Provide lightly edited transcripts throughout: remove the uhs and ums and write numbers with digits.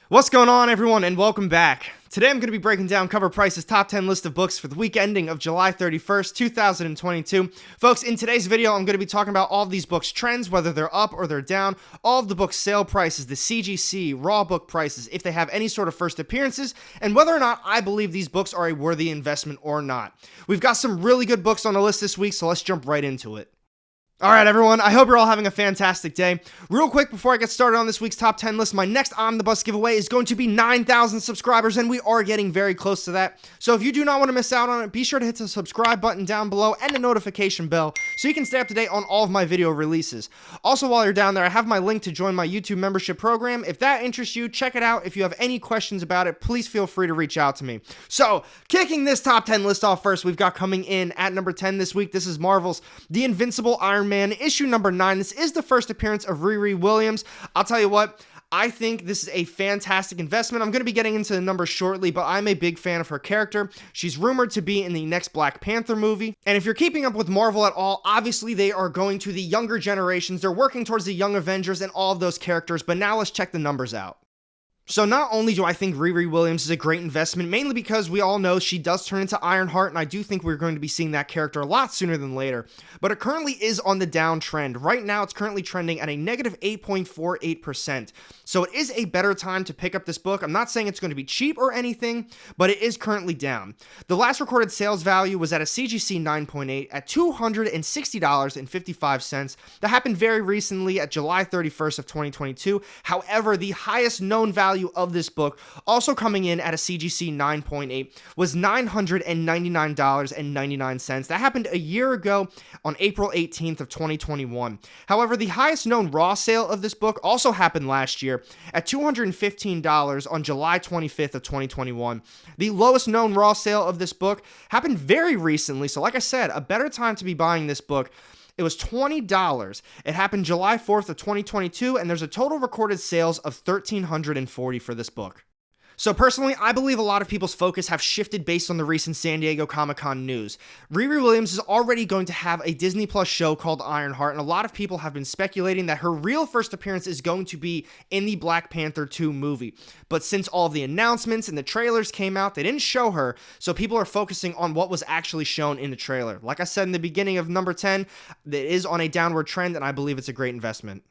What's going on, everyone, and welcome back. Today I'm going to be breaking down COVRPRICE's top 10 list of books for the week ending of July 31st, 2022. Folks, in today's video, I'm going to be talking about all of these books' trends, whether they're up or they're down, all of the books' sale prices, the CGC, raw book prices, if they have any sort of first appearances, and whether or not I believe these books are a worthy investment or not. We've got some really good books on the list this week, so let's jump right into it. Alright everyone, I hope you're all having a fantastic day. Real quick before I get started on this week's top 10 list, my next On The Bus giveaway is going to be 9,000 subscribers, and we are getting very close to that. So if you do not want to miss out on it, be sure to hit the subscribe button down below and the notification bell so you can stay up to date on all of my video releases. Also, while you're down there, I have my link to join my YouTube membership program. If that interests you, check it out. If you have any questions about it, please feel free to reach out to me. So, kicking this top 10 list off first, we've got coming in at number 10 this week, this is Marvel's The Invincible Iron Man, issue number 9. This is the first appearance of Riri Williams. I'll tell you what, I think this is a fantastic investment. I'm going to be getting into the numbers shortly, but I'm a big fan of her character. She's rumored to be in the next Black Panther movie. And if you're keeping up with Marvel at all, obviously they are going to the younger generations. They're working towards the young Avengers and all of those characters, but now let's check the numbers out. So not only do I think Riri Williams is a great investment, mainly because we all know she does turn into Ironheart, and I do think we're going to be seeing that character a lot sooner than later, but it currently is on the downtrend. Right now, it's currently trending at a negative 8.48%, so it is a better time to pick up this book. I'm not saying it's going to be cheap or anything, but it is currently down. The last recorded sales value was at a CGC 9.8 at $260.55. That happened very recently at July 31st of 2022. However, the highest known value of this book, also coming in at a CGC 9.8, was $999.99. That happened a year ago on April 18th of 2021. However, the highest known raw sale of this book also happened last year at $215 on July 25th of 2021. The lowest known raw sale of this book happened very recently, so like I said, a better time to be buying this book. It was $20. It happened July 4th of 2022, and there's a total recorded sales of 1,340 for this book. So personally, I believe a lot of people's focus have shifted based on the recent San Diego Comic-Con news. Riri Williams is already going to have a Disney Plus show called Ironheart, and a lot of people have been speculating that her real first appearance is going to be in the Black Panther 2 movie. But since all of the announcements and the trailers came out, they didn't show her, so people are focusing on what was actually shown in the trailer. Like I said in the beginning of number 10, it is on a downward trend, and I believe it's a great investment.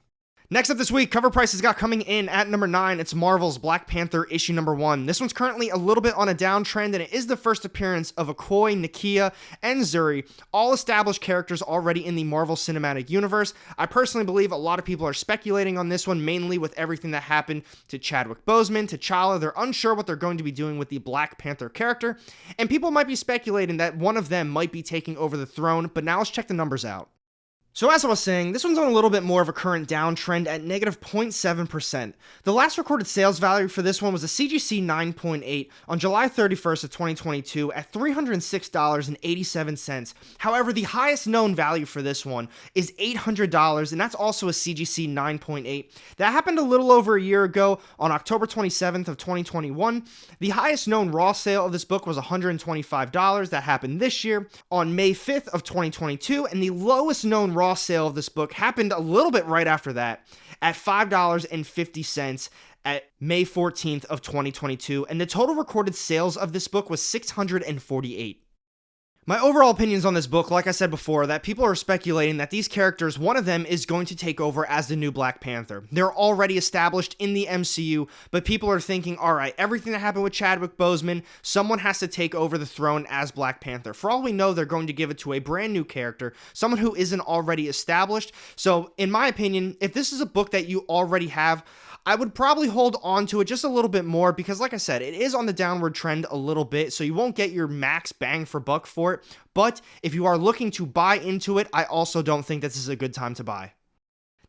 Next up this week, COVRPRICE has got coming in at number 9, it's Marvel's Black Panther issue number 1. This one's currently a little bit on a downtrend, and it is the first appearance of Okoye, Nakia, and Zuri, all established characters already in the Marvel Cinematic Universe. I personally believe a lot of people are speculating on this one, mainly with everything that happened to Chadwick Boseman, T'Challa. They're unsure what they're going to be doing with the Black Panther character, and people might be speculating that one of them might be taking over the throne, but now let's check the numbers out. So as I was saying, this one's on a little bit more of a current downtrend at negative 0.7%. The last recorded sales value for this one was a CGC 9.8 on July 31st of 2022 at $306.87. However, the highest known value for this one is $800, and that's also a CGC 9.8. That happened a little over a year ago on October 27th of 2021. The highest known raw sale of this book was $125. That happened this year on May 5th of 2022, and the lowest known raw sale of this book happened a little bit right after that at $5.50 at May 14th of 2022, and the total recorded sales of this book was 648. My overall opinions on this book, like I said before, that people are speculating that these characters, one of them is going to take over as the new Black Panther. They're already established in the MCU, but people are thinking, alright, everything that happened with Chadwick Boseman, someone has to take over the throne as Black Panther. For all we know, they're going to give it to a brand new character, someone who isn't already established. So, in my opinion, if this is a book that you already have, I would probably hold on to it just a little bit more because, like I said, it is on the downward trend a little bit, so you won't get your max bang for buck for it. But if you are looking to buy into it, I also don't think this is a good time to buy.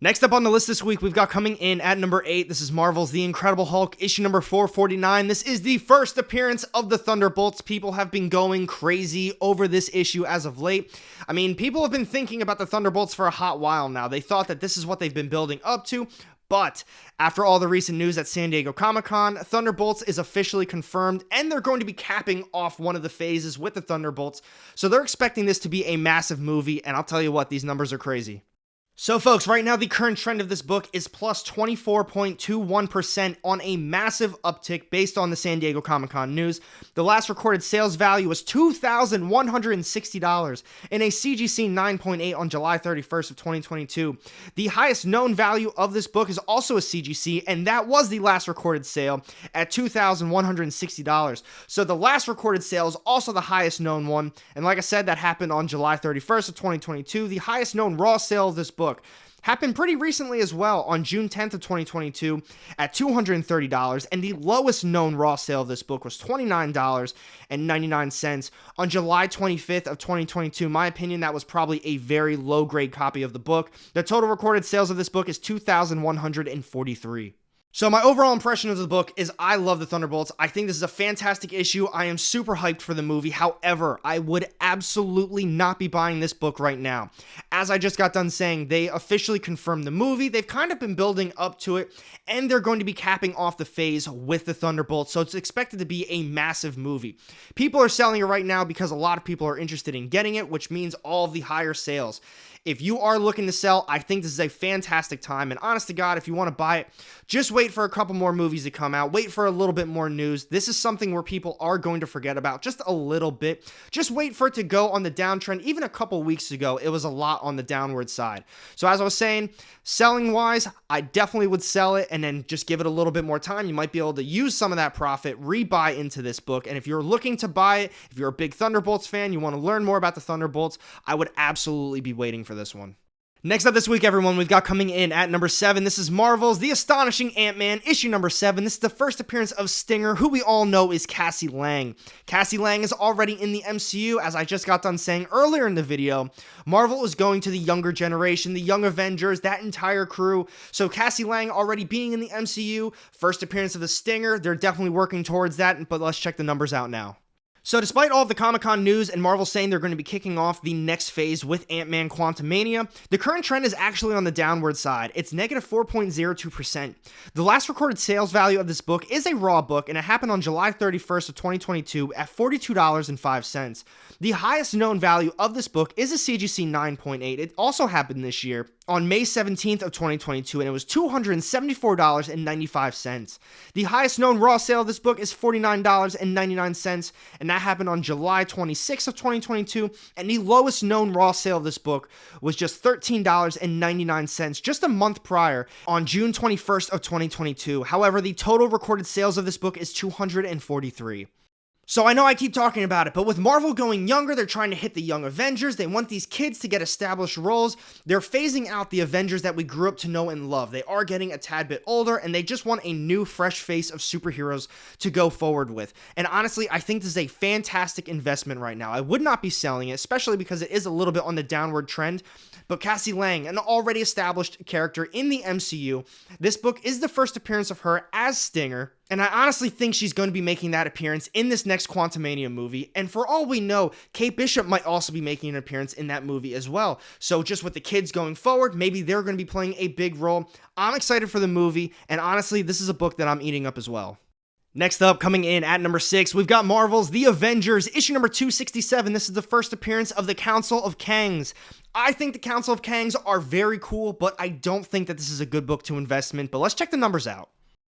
Next up on the list this week, we've got coming in at number 8, this is Marvel's The Incredible Hulk, issue number 449. This is the first appearance of the Thunderbolts. People have been going crazy over this issue as of late. I mean, people have been thinking about the Thunderbolts for a hot while now. They thought that this is what they've been building up to, but after all the recent news at San Diego Comic-Con, Thunderbolts is officially confirmed, and they're going to be capping off one of the phases with the Thunderbolts, so they're expecting this to be a massive movie, and I'll tell you what, these numbers are crazy. So folks, right now the current trend of this book is plus 24.21% on a massive uptick based on the San Diego Comic-Con news. The last recorded sales value was $2,160 in a CGC 9.8 on July 31st of 2022. The highest known value of this book is also a CGC, and that was the last recorded sale at $2,160. So the last recorded sale is also the highest known one, and like I said, that happened on July 31st of 2022. The highest known raw sale of this book happened pretty recently as well on June 10th of 2022 at $230, and the lowest known raw sale of this book was $29.99 on July 25th of 2022. In my opinion, that was probably a very low grade copy of the book. The total recorded sales of this book is 2,143. So my overall impression of the book is I love the Thunderbolts. I think this is a fantastic issue. I am super hyped for the movie. However, I would absolutely not be buying this book right now. As I just got done saying, they officially confirmed the movie. They've kind of been building up to it, and they're going to be capping off the phase with the Thunderbolts, so it's expected to be a massive movie. People are selling it right now because a lot of people are interested in getting it, which means all of the higher sales. If you are looking to sell, I think this is a fantastic time, and honest to God, if you want to buy it, just wait for a couple more movies to come out, wait for a little bit more news. This is something where people are going to forget about just a little bit. Just wait for it to go on the downtrend. Even a couple weeks ago, it was a lot on the downward side. So as I was saying, selling wise, I definitely would sell it and then just give it a little bit more time. You might be able to use some of that profit, rebuy into this book, and if you're looking to buy it, if you're a big Thunderbolts fan, you want to learn more about the Thunderbolts, I would absolutely be waiting for this one. Next up this week, everyone, we've got coming in at number 7. This is Marvel's The Astonishing Ant-Man, issue number 7. This is the first appearance of Stinger, who we all know is Cassie Lang. Cassie Lang is already in the MCU, as I just got done saying earlier in the video. Marvel is going to the younger generation, the Young Avengers, that entire crew. So Cassie Lang already being in the MCU, first appearance of the Stinger, they're definitely working towards that, but let's check the numbers out now. So despite all of the Comic-Con news and Marvel saying they're going to be kicking off the next phase with Ant-Man Quantumania, the current trend is actually on the downward side. It's negative 4.02%. The last recorded sales value of this book is a raw book, and it happened on July 31st of 2022 at $42.05. The highest known value of this book is a CGC 9.8. It also happened this year on May 17th of 2022, and it was $274.95. The highest known raw sale of this book is $49.99, and that happened on July 26th of 2022, and the lowest known raw sale of this book was just $13.99 just a month prior on June 21st of 2022. However, the total recorded sales of this book is 243. So I know I keep talking about it, but with Marvel going younger, they're trying to hit the Young Avengers. They want these kids to get established roles. They're phasing out the Avengers that we grew up to know and love. They are getting a tad bit older, and they just want a new, fresh face of superheroes to go forward with. And honestly, I think this is a fantastic investment right now. I would not be selling it, especially because it is a little bit on the downward trend. But Cassie Lang, an already established character in the MCU, this book is the first appearance of her as Stinger, and I honestly think she's going to be making that appearance in this next Quantumania movie, and for all we know, Kate Bishop might also be making an appearance in that movie as well. So just with the kids going forward, maybe they're going to be playing a big role. I'm excited for the movie, and honestly, this is a book that I'm eating up as well. Next up, coming in at number 6, we've got Marvel's The Avengers, issue number 267. This is the first appearance of the Council of Kangs. I think the Council of Kangs are very cool, but I don't think that this is a good book to investment, but let's check the numbers out.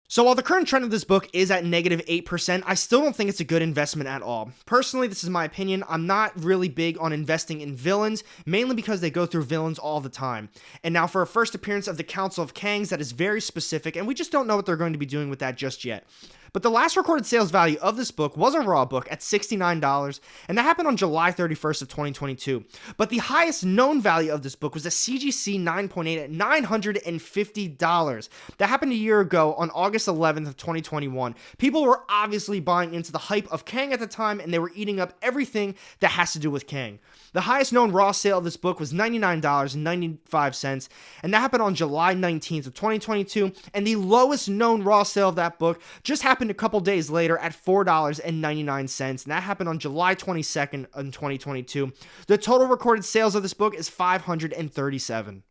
So while the current trend of this book is at negative 8%, I still don't think it's a good investment at all. Personally, this is my opinion. I'm not really big on investing in villains, mainly because they go through villains all the time. And now for a first appearance of the Council of Kangs, that is very specific, and we just don't know what they're going to be doing with that just yet. But the last recorded sales value of this book was a raw book at $69, and that happened on July 31st of 2022. But the highest known value of this book was a CGC 9.8 at $950. That happened a year ago on August 11th of 2021. People were obviously buying into the hype of Kang at the time, and they were eating up everything that has to do with Kang. The highest known raw sale of this book was $99.95, and that happened on July 19th of 2022, and the lowest known raw sale of that book just happened a couple days later at $4.99, and that happened on July 22nd in 2022. The total recorded sales of this book is 537.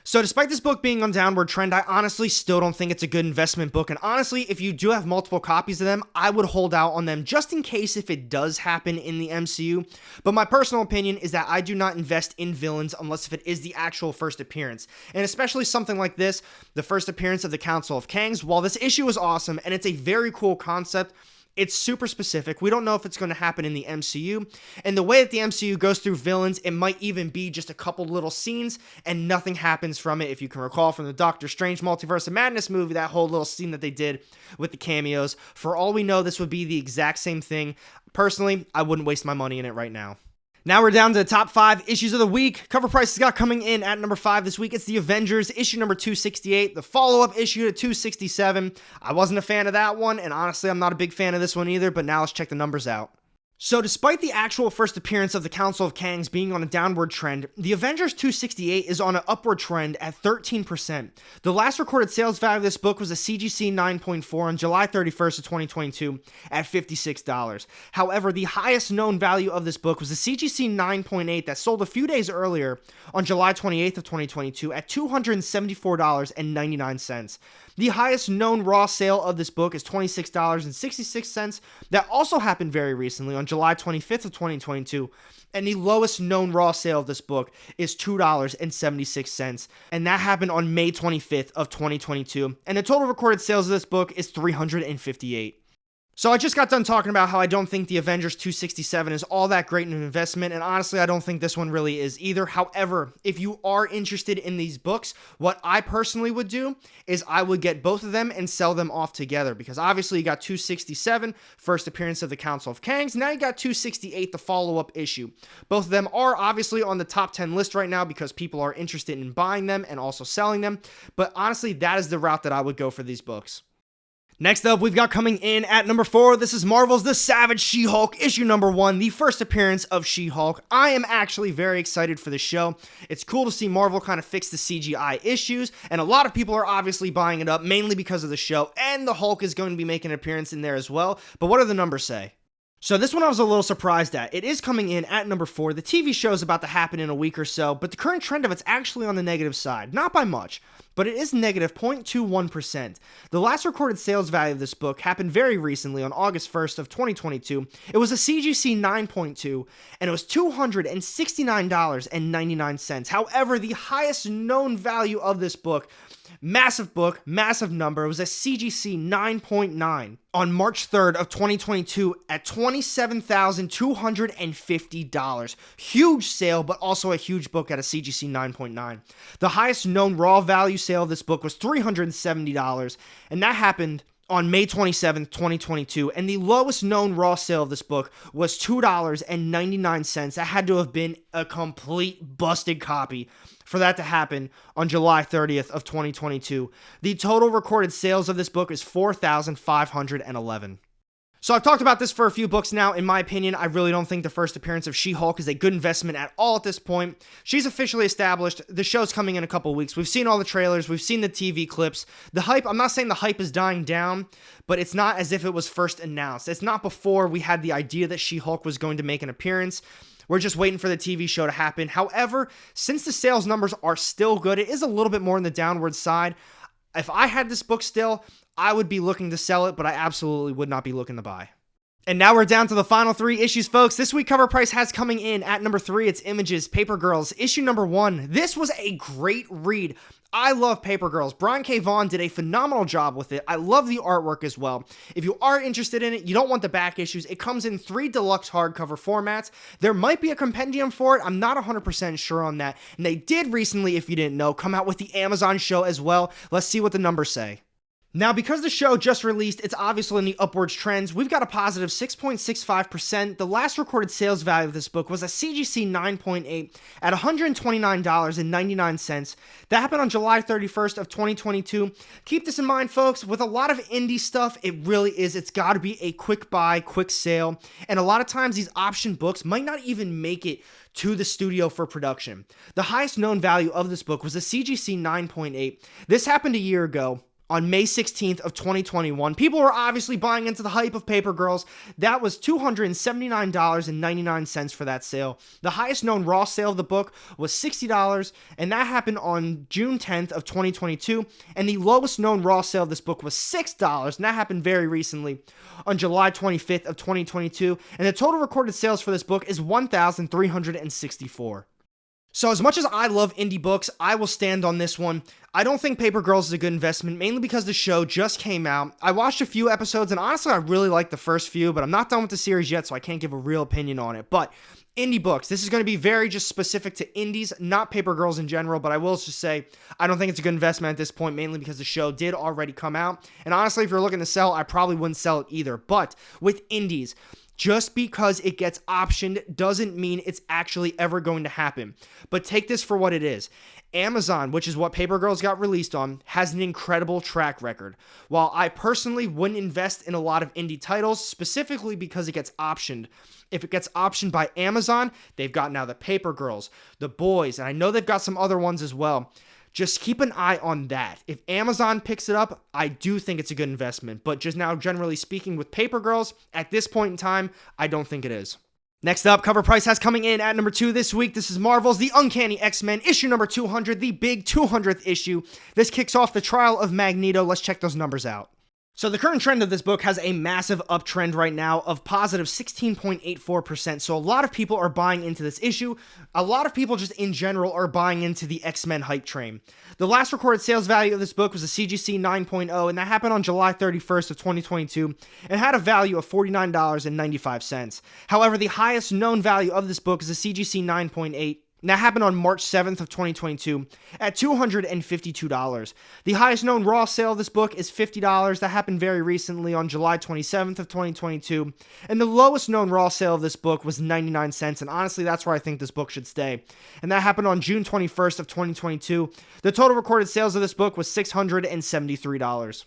So despite this book being on downward trend, I honestly still don't think it's a good investment book. And honestly, if you do have multiple copies of them, I would hold out on them just in case if it does happen in the MCU. But my personal opinion is that I do not invest in villains unless if it is the actual first appearance. And especially something like this, the first appearance of the Council of Kangs, while this issue is awesome and it's a very cool concept, it's super specific. We don't know if it's going to happen in the MCU. And the way that the MCU goes through villains, it might even be just a couple little scenes and nothing happens from it. If you can recall from the Doctor Strange Multiverse of Madness movie, that whole little scene that they did with the cameos. For all we know, this would be the exact same thing. Personally, I wouldn't waste my money in it right now. Now we're down to the top 5 issues of the week. Cover Price has got coming in at number 5 this week. It's the Avengers, issue number 268, the follow-up issue to 267. I wasn't a fan of that one, and honestly, I'm not a big fan of this one either, but now let's check the numbers out. So despite the actual first appearance of the Council of Kangs being on a downward trend, the Avengers 268 is on an upward trend at 13%. The last recorded sales value of this book was a CGC 9.4 on July 31st of 2022 at $56. However, the highest known value of this book was a CGC 9.8 that sold a few days earlier on July 28th of 2022 at $274.99. The highest known raw sale of this book is $26.66. That also happened very recently on July 25th of 2022. And the lowest known raw sale of this book is $2.76. And that happened on May 25th of 2022. And the total recorded sales of this book is 358. So I just got done talking about how I don't think the Avengers 267 is all that great in an investment, and honestly, I don't think this one really is either. However, if you are interested in these books, what I personally would do is I would get both of them and sell them off together, because obviously you got 267, first appearance of the Council of Kangs, now you got 268, the follow-up issue. Both of them are obviously on the top 10 list right now because people are interested in buying them and also selling them, but honestly, that is the route that I would go for these books. Next up, we've got coming in at number 4, this is Marvel's The Savage She-Hulk, issue number 1, the first appearance of She-Hulk. I am actually very excited for the show. It's cool to see Marvel kind of fix the CGI issues, and a lot of people are obviously buying it up, mainly because of the show, and the Hulk is going to be making an appearance in there as well. But what do the numbers say? So this one I was a little surprised at. It is coming in at number 4. The TV show is about to happen in a week or so, but the current trend of it's actually on the negative side. Not by much, but it is negative 0.21%. The last recorded sales value of this book happened very recently on August 1st of 2022. It was a CGC 9.2, and it was $269.99. However, the highest known value of this book, massive number, was a CGC 9.9 on March 3rd of 2022 at $27,250. Huge sale, but also a huge book at a CGC 9.9. The highest known raw value sale of this book was $370, and that happened on May 27th, 2022, and the lowest known raw sale of this book was $2.99. That had to have been a complete busted copy for that to happen on July 30th of 2022. The total recorded sales of this book is 4,511. So I've talked about this for a few books now. In my opinion, I really don't think the first appearance of She-Hulk is a good investment at all at this point. She's officially established. The show's coming in a couple weeks. We've seen all the trailers. We've seen the TV clips. The hype, I'm not saying the hype is dying down, but it's not as if it was first announced. It's not before we had the idea that She-Hulk was going to make an appearance. We're just waiting for the TV show to happen. However, since the sales numbers are still good, it is a little bit more on the downward side. If I had this book still, I would be looking to sell it, but I absolutely would not be looking to buy. And now we're down to the final 3 issues, folks. This week, Cover Price has coming in at number 3. It's Images, Paper Girls, issue number 1. This was a great read. I love Paper Girls. Brian K. Vaughan did a phenomenal job with it. I love the artwork as well. If you are interested in it, you don't want the back issues. It comes in 3 deluxe hardcover formats. There might be a compendium for it. I'm not 100% sure on that. And they did recently, if you didn't know, come out with the Amazon show as well. Let's see what the numbers say. Now, because the show just released, it's obviously in the upwards trends. We've got a positive 6.65%. The last recorded sales value of this book was a CGC 9.8 at $129.99. That happened on July 31st of 2022. Keep this in mind, folks. With a lot of indie stuff, it really is. It's got to be a quick buy, quick sale. And a lot of times, these option books might not even make it to the studio for production. The highest known value of this book was a CGC 9.8. This happened a year ago on May 16th of 2021. People were obviously buying into the hype of Paper Girls. That was $279.99 for that sale. The highest known raw sale of the book was $60, and that happened on June 10th of 2022. And the lowest known raw sale of this book was $6, and that happened very recently on July 25th of 2022. And the total recorded sales for this book is 1,364. So as much as I love indie books, I will stand on this one. I don't think Paper Girls is a good investment, mainly because the show just came out. I watched a few episodes, and honestly, I really liked the first few, but I'm not done with the series yet, so I can't give a real opinion on it. But indie books, this is going to be very just specific to indies, not Paper Girls in general, but I will just say I don't think it's a good investment at this point, mainly because the show did already come out. And honestly, if you're looking to sell, I probably wouldn't sell it either. But with indies, just because it gets optioned doesn't mean it's actually ever going to happen. But take this for what it is. Amazon, which is what Paper Girls got released on, has an incredible track record. While I personally wouldn't invest in a lot of indie titles, specifically because it gets optioned. If it gets optioned by Amazon, they've got now the Paper Girls, the Boys, and I know they've got some other ones as well. Just keep an eye on that. If Amazon picks it up, I do think it's a good investment. But just now, generally speaking, with Paper Girls, at this point in time, I don't think it is. Next up, Cover Price has coming in at number 2 this week. This is Marvel's The Uncanny X-Men, issue number 200, the big 200th issue. This kicks off the trial of Magneto. Let's check those numbers out. So the current trend of this book has a massive uptrend right now of positive 16.84%. So a lot of people are buying into this issue. A lot of people just in general are buying into the X-Men hype train. The last recorded sales value of this book was a CGC 9.0, and that happened on July 31st of 2022 and had a value of $49.95. However, the highest known value of this book is a CGC 9.8. And that happened on March 7th of 2022 at $252. The highest known raw sale of this book is $50. That happened very recently on July 27th of 2022. And the lowest known raw sale of this book was 99 cents. And honestly, that's where I think this book should stay. And that happened on June 21st of 2022. The total recorded sales of this book was $673.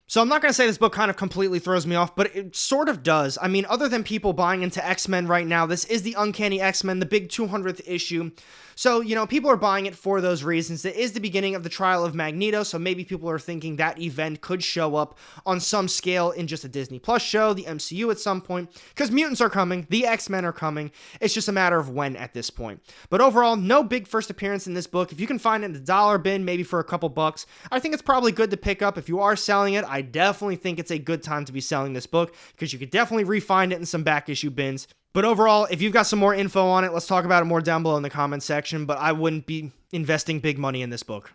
So I'm not going to say this book kind of completely throws me off, but it sort of does. I mean, other than people buying into X-Men right now, this is the Uncanny X-Men, the big 200th issue. So, you know, people are buying it for those reasons. It is the beginning of the trial of Magneto, so maybe people are thinking that event could show up on some scale in just a Disney Plus show, the MCU at some point, because mutants are coming, the X-Men are coming. It's just a matter of when at this point. But overall, no big first appearance in this book. If you can find it in the dollar bin, maybe for a couple bucks, I think it's probably good to pick up. If you are selling it, I definitely think it's a good time to be selling this book, because you could definitely re-find it in some back issue bins. But overall, if you've got some more info on it, let's talk about it more down below in the comments section, but I wouldn't be investing big money in this book.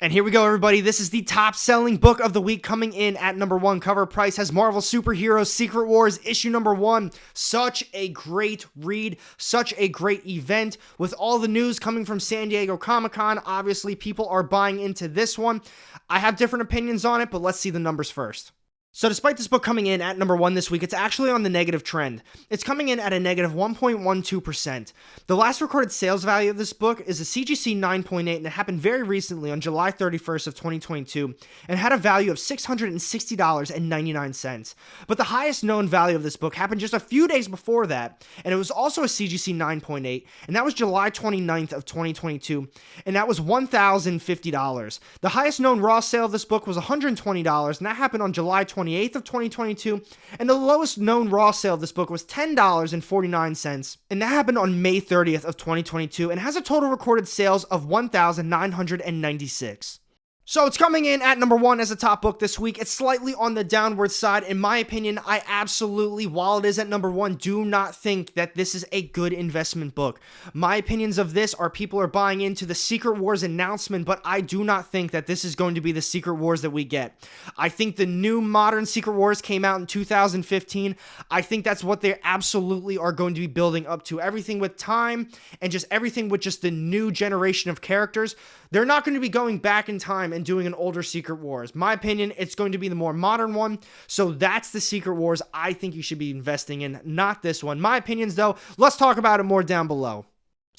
And here we go, everybody. This is the top-selling book of the week. Coming in at number 1, Cover Price has Marvel Superheroes Secret Wars, issue number 1. Such a great read, such a great event. With all the news coming from San Diego Comic-Con, obviously people are buying into this one. I have different opinions on it, but let's see the numbers first. So despite this book coming in at number 1 this week, it's actually on the negative trend. It's coming in at a negative 1.12%. The last recorded sales value of this book is a CGC 9.8, and it happened very recently on July 31st of 2022, and had a value of $660.99. But the highest known value of this book happened just a few days before that, and it was also a CGC 9.8, and that was July 29th of 2022, and that was $1,050. The highest known raw sale of this book was $120, and that happened on July 28th of 2022, and the lowest known raw sale of this book was $10.49, and that happened on May 30th of 2022, and has a total recorded sales of 1,996. So it's coming in at number 1 as a top book this week. It's slightly on the downward side. In my opinion, I absolutely, while it is at number 1, do not think that this is a good investment book. My opinions of this are people are buying into the Secret Wars announcement, but I do not think that this is going to be the Secret Wars that we get. I think the new modern Secret Wars came out in 2015. I think that's what they absolutely are going to be building up to. Everything with time and just everything with just the new generation of characters. They're not going to be going back in time and doing an older Secret Wars. My opinion, it's going to be the more modern one. So that's the Secret Wars I think you should be investing in, not this one. My opinions, though, let's talk about it more down below.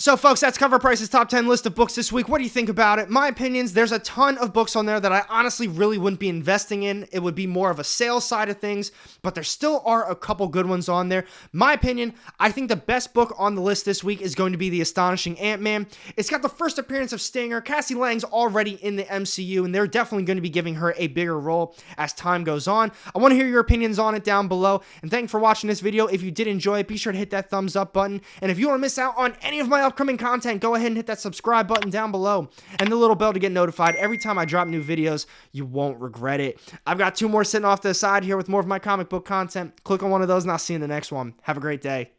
So folks, that's Cover Price's top 10 list of books this week. What do you think about it? My opinions, there's a ton of books on there that I honestly really wouldn't be investing in. It would be more of a sales side of things, but there still are a couple good ones on there. My opinion, I think the best book on the list this week is going to be The Astonishing Ant-Man. It's got the first appearance of Stinger. Cassie Lang's already in the MCU, and they're definitely going to be giving her a bigger role as time goes on. I want to hear your opinions on it down below, and thanks for watching this video. If you did enjoy it, be sure to hit that thumbs up button, and if you want to miss out on any of my upcoming content, go ahead and hit that subscribe button down below and the little bell to get notified every time I drop new videos. You won't regret it. I've got 2 more sitting off to the side here with more of my comic book content. Click on one of those and I'll see you in the next one. Have a great day.